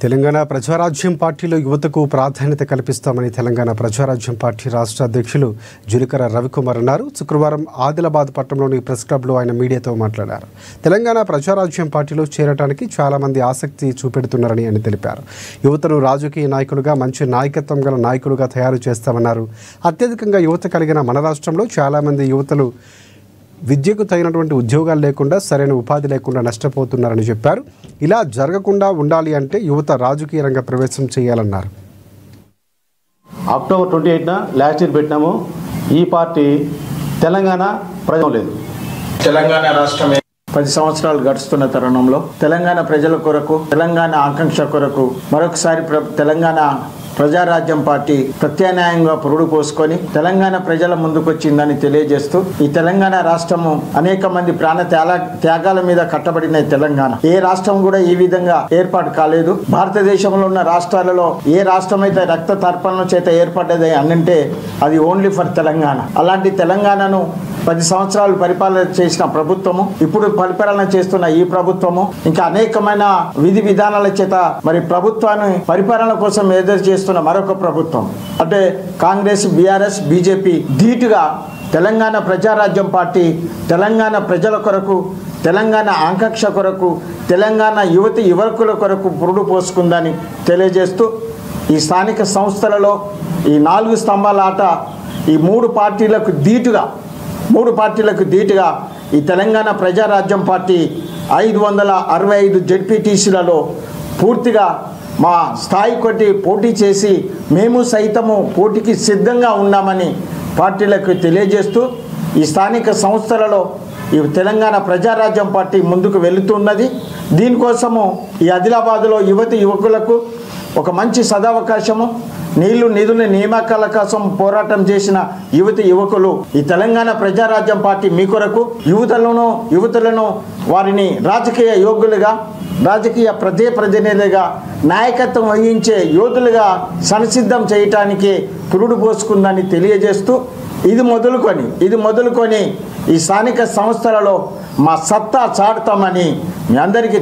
తెలంగాణ ప్రజారాజ్యం పార్టీలో యువతకు ప్రాధాన్యత కల్పిస్తామని తెలంగాణ ప్రజారాజ్యం పార్టీ రాష్ట్ర అధ్యక్షులు జులికర రవికుమార్ అన్నారు. శుక్రవారం ఆదిలాబాద్ పట్టణంలోని ప్రెస్ క్లబ్లో ఆయన మీడియాతో మాట్లాడారు. తెలంగాణ ప్రజారాజ్యం పార్టీలో చేరడానికి చాలా మంది ఆసక్తి చూపెడుతున్నారని ఆయన తెలిపారు. యువతను రాజకీయ నాయకులుగా, మంచి నాయకత్వం గల నాయకులుగా తయారు చేస్తామన్నారు. అత్యధికంగా యువత కలిగిన మన రాష్ట్రంలో చాలా మంది యువతలు విద్యకు తగినటువంటి ఉద్యోగాలు లేకుండా, సరైన ఉపాధి లేకుండా నష్టపోతున్నారని చెప్పారు. ఇలా జరగకుండా ఉండాలి అంటే యువత రాజకీయ రంగ ప్రవేశం చేయాలన్నారు. అక్టోబర్ 28న లాస్ట్ ఇయర్ పెట్టినాము. ఈ పార్టీ తెలంగాణ ప్రజలు లేదు. తెలంగాణ రాష్ట్రమే 10 సంవత్సరాలు గడుస్తున్న తరుణంలో తెలంగాణ ప్రజల కొరకు, తెలంగాణ ఆకాంక్ష కొరకు మరొకసారి తెలంగాణ ప్రజారాజ్యం పార్టీ ప్రత్యామ్నాయంగా పురుడు పోసుకొని తెలంగాణ ప్రజల ముందుకొచ్చిందని తెలియజేస్తూ, ఈ తెలంగాణ రాష్ట్రము అనేక మంది ప్రాణ త్యాగాల మీద కట్టబడిన తెలంగాణ ఏ రాష్ట్రం కూడా ఈ విధంగా ఏర్పాటు కాలేదు. భారతదేశంలో ఉన్న రాష్ట్రాలలో ఏ రాష్ట్రం అయితే రక్త తర్పణం చేత ఏర్పడ్డది అనంటే అది ఓన్లీ ఫర్ తెలంగాణ. అలాంటి తెలంగాణను 10 సంవత్సరాలు పరిపాలన చేసిన ప్రభుత్వము, ఇప్పుడు పరిపాలన చేస్తున్న ఈ ప్రభుత్వము ఇంకా అనేకమైన విధి విధానాల చేత మరి ప్రభుత్వాన్ని పరిపాలన కోసం ఎదురు చేస్తున్న మరొక ప్రభుత్వం అంటే కాంగ్రెస్, బీఆర్ఎస్, బీజేపీ ధీటుగా తెలంగాణ ప్రజారాజ్యం పార్టీ తెలంగాణ ప్రజల కొరకు, తెలంగాణ ఆకాంక్ష కొరకు, తెలంగాణ యువకుల కొరకు పురుడు పోసుకుందని తెలియజేస్తూ, ఈ స్థానిక సంస్థలలో ఈ 4 స్తంభాల ఆట ఈ 3 పార్టీలకు ధీటుగా ఈ తెలంగాణ ప్రజారాజ్యం పార్టీ 565 జెడ్పీటీసీలలో పూర్తిగా మా స్థాయి కొట్టి పోటీ చేసి మేము సైతము పోటీకి సిద్ధంగా ఉన్నామని పార్టీలకు తెలియజేస్తూ, ఈ స్థానిక సంస్థలలో ఈ తెలంగాణ ప్రజారాజ్యం పార్టీ ముందుకు వెళుతున్నది. దీనికోసము ఈ ఆదిలాబాద్లో యువకులకు ఒక మంచి సదవకాశము, నిధుల నియామకాల కోసం పోరాటం చేసిన యువకులు ఈ తెలంగాణ ప్రజారాజ్యం పార్టీ మీ కొరకు యువతులను వారిని రాజకీయ యోగ్యులుగా, రాజకీయ ప్రతినిధులుగా, నాయకత్వం వహించే యోధులుగా సంసిద్ధం చేయటానికి పురుడు పోసుకుందని తెలియజేస్తూ, ఇది మొదలుకొని ఈ స్థానిక సంస్థలలో మా సత్తా చాటుతామని మీ అందరికీ